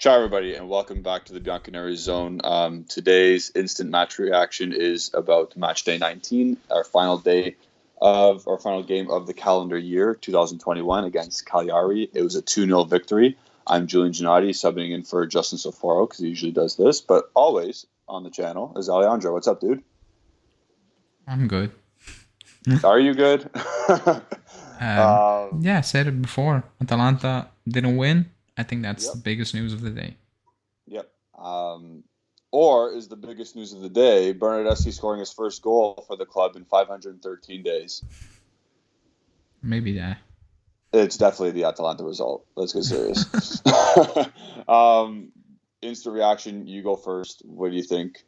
Ciao, everybody, and welcome back to the Bianconeri Zone. Today's instant match reaction is about match day 19, our final game of the calendar year 2021 against Cagliari. It was a 2-0 victory. I'm Julian Gennady, subbing in for Justin Soforo because he usually does this, but always on the channel is Alejandro. What's up, dude? I'm good. Are you good? Yeah, I said it before. Atalanta didn't win. I think that's the Yep, biggest news of the day. yep. Or is the biggest news of the day Bernardeschi scoring his first goal for the club in 513 days? Maybe that. It's definitely the Atalanta result. Let's get serious. Instant reaction. You go first. What do you think?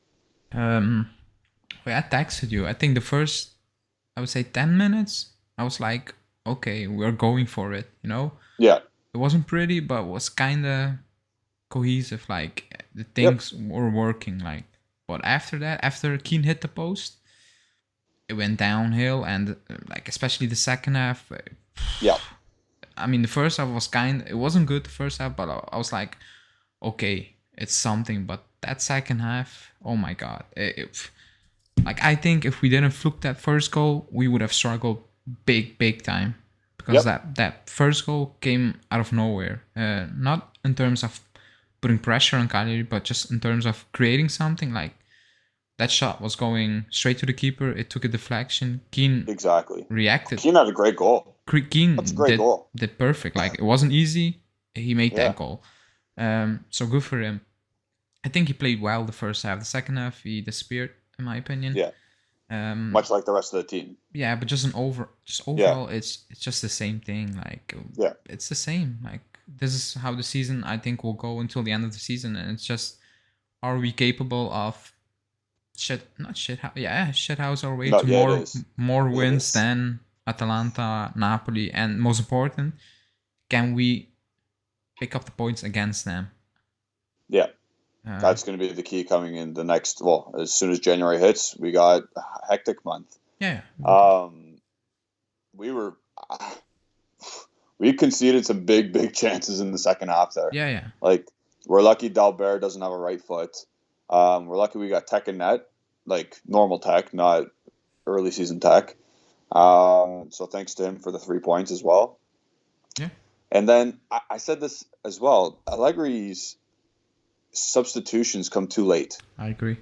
um, I texted you. I think the first, I would say 10 minutes, I was like, okay, we're going for it, you know? Yeah. It wasn't pretty, but was kind of cohesive. Like, the Yep. things were working, like. But after that, after Keane hit the post, it went downhill, and like, especially the second half, Yeah. I mean, the first half was it wasn't good the first half, but I was like, okay, it's something. But that second half, oh my god, like I think if we didn't fluke that first goal, we would have struggled big time, because Yep. that first goal came out of nowhere. Not in terms of putting pressure on Cagliari, but just in terms of creating something. Like that shot was going straight to the keeper. It took a deflection. Keane Exactly. reacted. Keane had a great goal. That's a Keane great goal. did perfect. Like it wasn't easy. He made Yeah. that goal. So good for him. I think he played well the first half. The second half he disappeared, in my opinion. Yeah. Um, Much like the rest of the team. yeah, but just Yeah. overall, it's just the same thing. Like Yeah. it's the same. Like this is how the season I think will go until the end of the season, and it's just, are we capable of shit house our way No. to Yeah. It is. more It wins is. than Atalanta, Napoli, and most important, can we pick up the points against them? Yeah. Uh, That's going to be the key coming in the next. Well, as soon as January hits, we got a hectic month. yeah, Um, we were we conceded some big chances in the second half there. yeah. Like we're lucky Dalbert doesn't have a right foot. We're lucky we got tech and net, like normal tech, not early season tech. So thanks to him for the 3 points as well. Yeah, And then I said this as well. Allegri's substitutions come too late. I agree,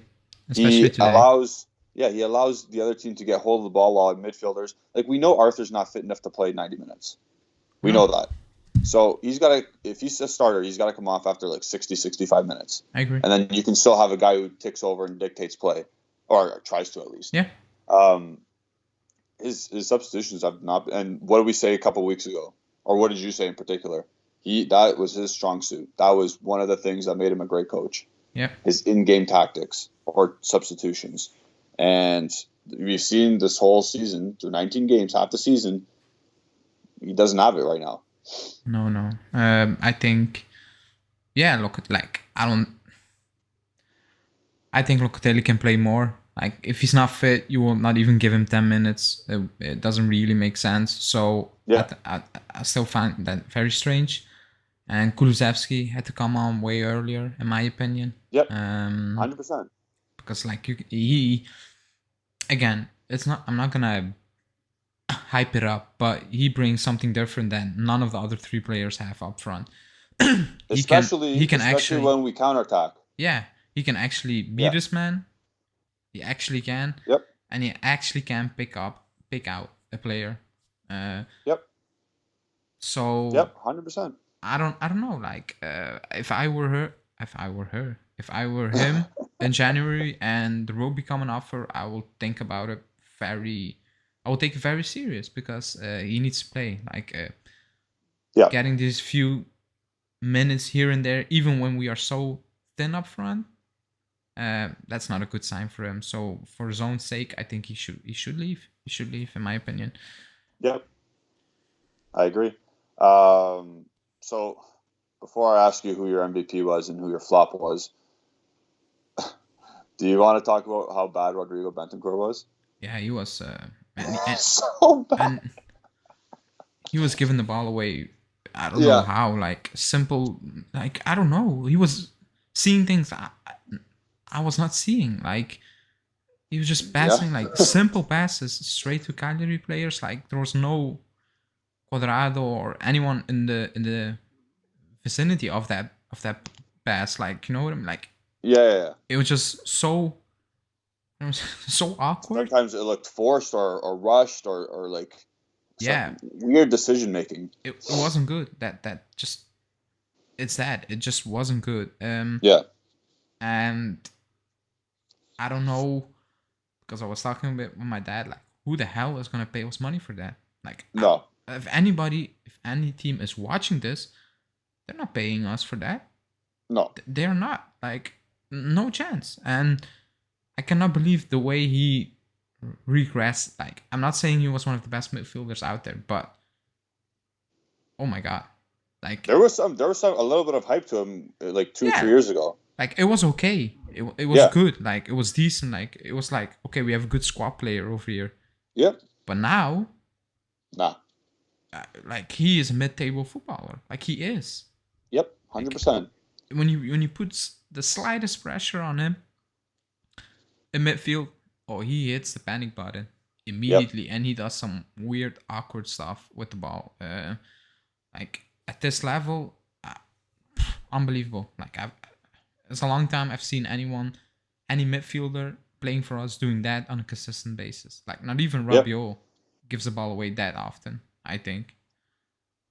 especially He today. allows, yeah, he allows the other team to get hold of the ball while midfielders. Like we know Arthur's not fit enough to play 90 minutes. We No, know that. So he's got to, if he's a starter, he's got to come off after like 60, 65 minutes. I agree. And then you can still have a guy who takes over and dictates play, or tries to at least. Yeah, Um, his substitutions have not. And what did we say a couple weeks ago, or what did you say in particular? That was his strong suit. That was one of the things that made him a great coach. yeah. His in-game tactics or substitutions, and we've seen this whole season through 19 games, half the season, he doesn't have it right now. No. I think, yeah. Look at, like, I don't. I think Locatelli can play more. Like if he's not fit, you will not even give him 10 minutes. It doesn't really make sense. So Yeah. I still find that very strange. And Kulusevski had to come on way earlier, in my opinion. Yep. Um, 100%. because like he again, it's not. I'm not gonna hype it up, but he brings something different that none of the other three players have up front. He can Especially actually, when we counterattack. yeah, he can actually be Yeah. this man. He actually can, Yep. and he actually can pick out a player. Uh, Yep. so Yep. 100%. I don't know. Like if I were him in January and the role become an offer, I will think about it very. I will take it very serious, because he needs to play. Like Yeah. getting these few minutes here and there, even when we are so thin up front, that's not a good sign for him. So for his own sake, I think he should leave. He should leave, in my opinion. Yep. I agree. So before I ask you who your MVP was and who your flop was, do you want to talk about how bad Rodrigo Bentancur was? Yeah, he was, So bad. and he was giving the ball away I don't know how. Like simple. Like I don't know. He was seeing things I was not seeing. Like he was just passing like simple passes straight to Cagliari players. Like there was no Quadrado or anyone in the vicinity of that pass. Like, you know what I mean? Like it was just so so awkward. Sometimes it looked forced or rushed or like Yeah, weird decision making. it wasn't good. That just it just wasn't good. And I don't know, because I was talking a bit with my dad, like who the hell is gonna pay us money for that? Like No. If any team is watching this, they're not paying us for that. No. They're not. Like no chance. And I cannot believe the way he regressed. Like I'm not saying he was one of the best midfielders out there, but oh my god. Like there was some a little bit of hype to him like 2-3 years ago. Like it was okay. It was good. Like it was decent. Like it was like, okay, we have a good squad player over here. Yep. But now, nah. Like he is a mid-table footballer. Like he is. Yep, 100%. Like, when you put the slightest pressure on him in midfield, he hits the panic button immediately, and he does some weird, awkward stuff with the ball. Like at this level, unbelievable. Like it's a long time I've seen any midfielder playing for us doing that on a consistent basis. Like not even Rabiot gives the ball away that often, I think.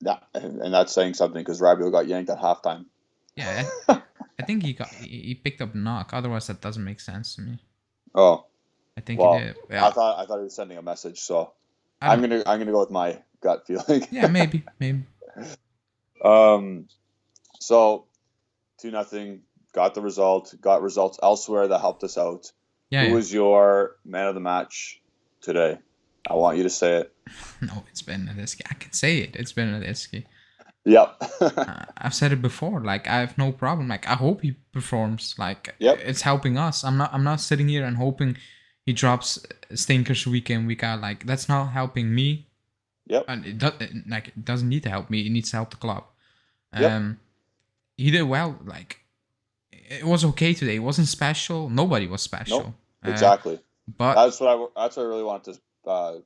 Yeah, and that's saying something because Rabiot got yanked at halftime. Yeah, I think he picked up knock. Otherwise, that doesn't make sense to me. Oh, I think he did. Yeah. I thought he was sending a message, so I'm gonna go with my gut feeling. Yeah, maybe. So 2-0. Got results elsewhere that helped us out. Who was your man of the match today? I want you to say it. No, it's Bernardeschi. I can say it. It's Bernardeschi. Yep. I've said it before. Like I have no problem. Like I hope he performs. Like it's helping us. I'm not sitting here and hoping he drops stinkers week in, week out. Like that's not helping me. Yep. And it doesn't need to help me. It needs to help the club. He did well. Like it was okay today. It wasn't special. Nobody was special. Nope. Exactly. But that's what I really wanted to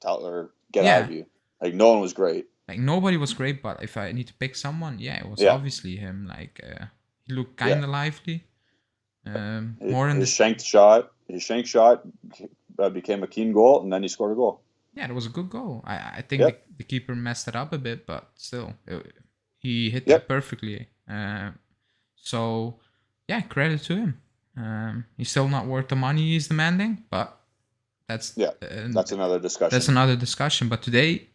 tell or get out of you. Like no one was great. Like nobody was great, but if I need to pick someone, it was obviously him. Like he looked kind of lively. His shank shot became a keen goal, and then he scored a goal. Yeah, it was a good goal. I think the keeper messed it up a bit, but still, he hit it perfectly. So, credit to him. He's still not worth the money he's demanding, but that's another discussion. That's another discussion. But today,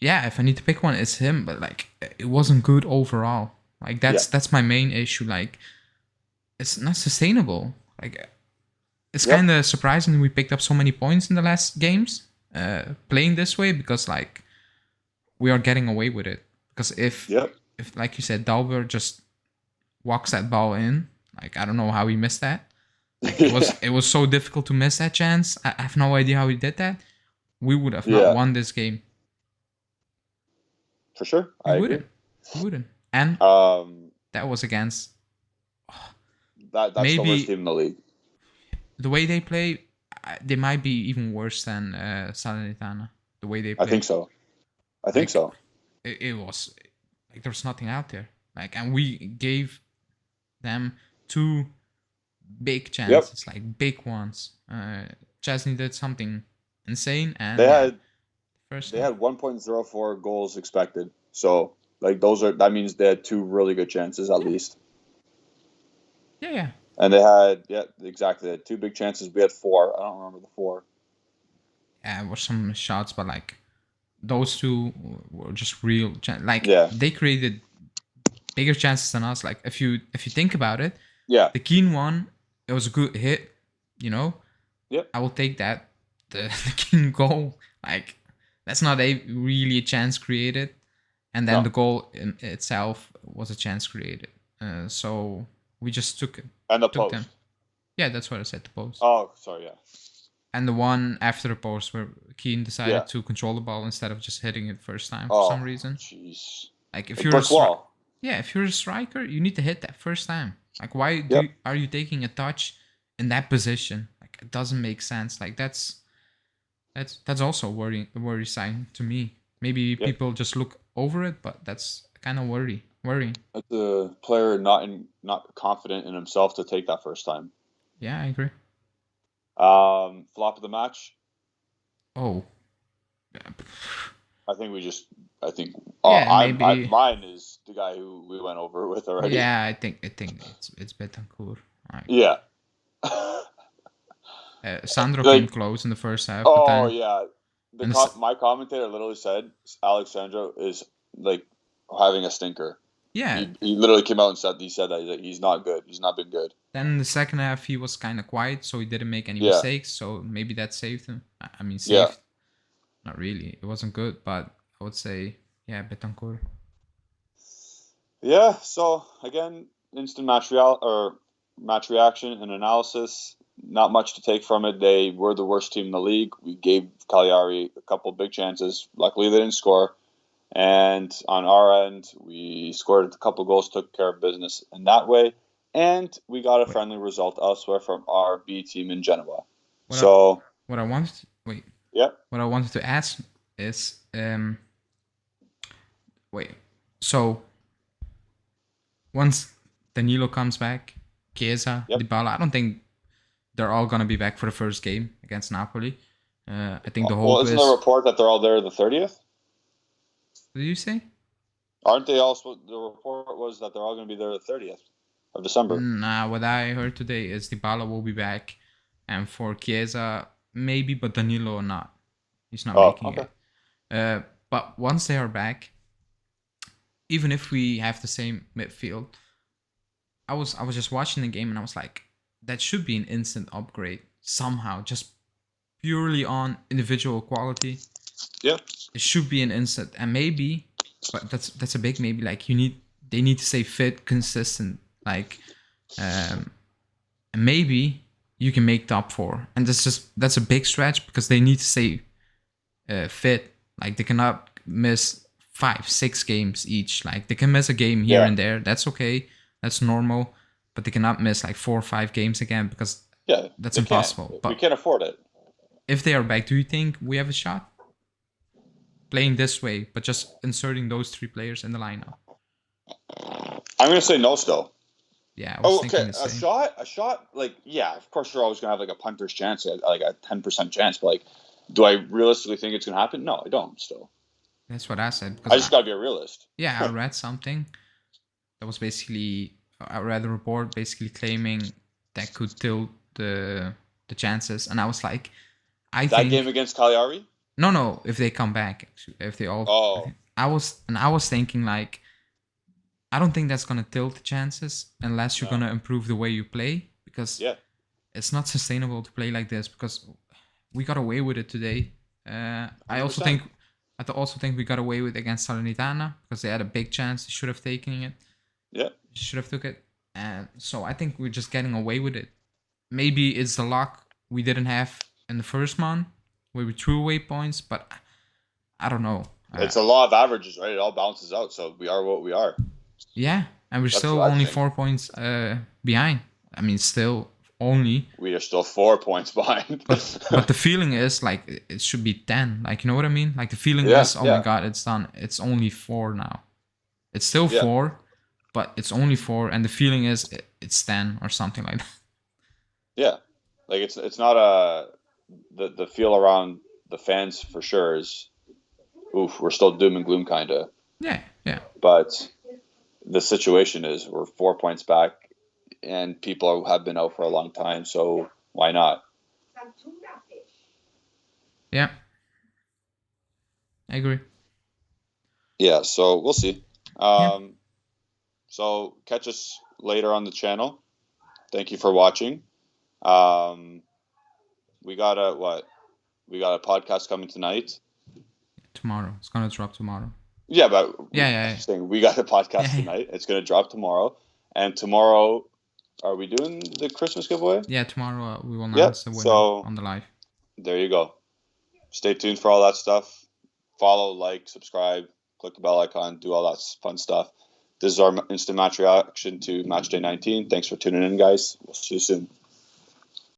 if I need to pick one, it's him. But like, it wasn't good overall. Like that's my main issue. Like, it's not sustainable. Like, it's kind of surprising we picked up so many points in the last games, playing this way, because like we are getting away with it. Because if like you said, Dalber just walks that ball in, like I don't know how he missed that. Like, it was so difficult to miss that chance. I have no idea how he did that. We would have not won this game. For sure, we wouldn't. And that was against. That's maybe the worst team in the league. The way they play, they might be even worse than Salernitana. The way they play. I think so. It was like there was nothing out there. Like, and we gave them 2 big chances, like big ones. Chesney did something insane, and they had 1.04 goals expected. So like that means they had 2 really good chances at least. Yeah. And they had exactly. They had 2 big chances. We had 4. I don't remember the 4. Yeah, there were some shots, but like those 2 were just real. They created bigger chances than us. Like if you think about it, the Keane one, it was a good hit. You know. Yep. I will take that. The Keane goal, like that's not really a chance created, and then the goal in itself was a chance created. So we just took it. And the post. Yeah, that's what I said. The post. Oh, sorry. Yeah. And the one after the post where Keane decided Yeah. to control the ball instead of just hitting it first time for Oh, some reason. jeez. Like if A you're brick wall. if you're a striker, you need to hit that first time. Like why Yep. are you taking a touch in that position? Like it doesn't make sense. Like that's also a worry sign to me. Maybe people just look over it, but that's kind of worrying. That's a player not confident in himself to take that first time. Yeah, I agree. Flop of the match. Oh. I think maybe. Mine is the guy who we went over with already. Yeah, I think it's Betancourt. Right. Yeah. Sandro came close in the first half. Oh, but then, yeah. My commentator literally said Alexandro is like having a stinker. Yeah. He literally came out and said that he's not good. He's not been good. Then in the second half, he was kind of quiet, so he didn't make any mistakes. So maybe that saved him. I mean, saved. Yeah. Not really. It wasn't good, but I would say, Betancourt. Yeah. So again, instant match reaction and analysis. Not much to take from it. They were the worst team in the league. We gave Cagliari a couple big chances. Luckily, they didn't score. And on our end, we scored a couple goals, took care of business in that way. And we got a friendly result elsewhere from our B team in Genoa. What I wanted to ask is, so once Danilo comes back, Chiesa, Dybala, I don't think they're all going to be back for the first game against Napoli. I think the whole isn't there a report that they're all there the 30th? What did you say? Aren't they also? The report was that they're all going to be there the 30th of December. Nah, what I heard today is Dybala will be back, and for Chiesa maybe, but Danilo not. He's not making it. But once they are back, even if we have the same midfield, I was just watching the game and I was like, that should be an instant upgrade somehow, just purely on individual quality. Yeah. It should be an instant, and maybe, but that's a big maybe. Like they need to stay fit, consistent. Like, and maybe you can make top 4, and that's a big stretch because they need to stay fit. Like they cannot miss 5-6 games each. Like they can miss a game here and there. That's okay. That's normal. But they cannot miss like 4 or 5 games again because that's impossible. But we can't afford it. If they are back, do you think we have a shot? Playing this way, but just inserting those 3 players in the lineup. I'm going to say no still. Yeah, I was thinking the same. A shot, like, yeah, of course you're always going to have like a punter's chance, like a 10% chance. But like, do I realistically think it's going to happen? No, I don't still. That's what I said. I just got to be a realist. Yeah, I read something that was basically... I read a report basically claiming that could tilt the chances, and I was like, I think that game against Cagliari. No, if they come back, if they all. Oh. I was thinking like, I don't think that's gonna tilt the chances unless you're gonna improve the way you play, because it's not sustainable to play like this because we got away with it today. I also think we got away with it against Salernitana because they had a big chance. They should have taken it. Yeah. Should have took it. And so I think we're just getting away with it. Maybe it's the luck we didn't have in the first month where we threw away points, but I don't know. It's a law of averages, right? It all balances out, so we are what we are. Yeah, and we're still only 4 points behind. I mean, still only. We are still 4 points behind. but the feeling is like it should be 10. Like, you know what I mean? Like the feeling is, oh my God, it's done. It's only 4 now. It's still 4. But it's only 4, and the feeling is it's 10 or something like that. Yeah, like it's not the feel around the fans for sure is, oof, we're still doom and gloom kind of. Yeah. But the situation is we're 4 points back, and people have been out for a long time, so why not? Yeah, I agree. Yeah, so we'll see. So catch us later on the channel. Thank you for watching. We got a podcast coming tonight. Tomorrow. It's gonna drop tomorrow. Yeah, but saying we got a podcast tonight. It's gonna drop tomorrow. And tomorrow, are we doing the Christmas giveaway? Yeah, tomorrow we will announce the winner on the live. There you go. Stay tuned for all that stuff. Follow, like, subscribe, click the bell icon, do all that fun stuff. This is our instant match reaction to match day 19. Thanks for tuning in, guys. We'll see you soon.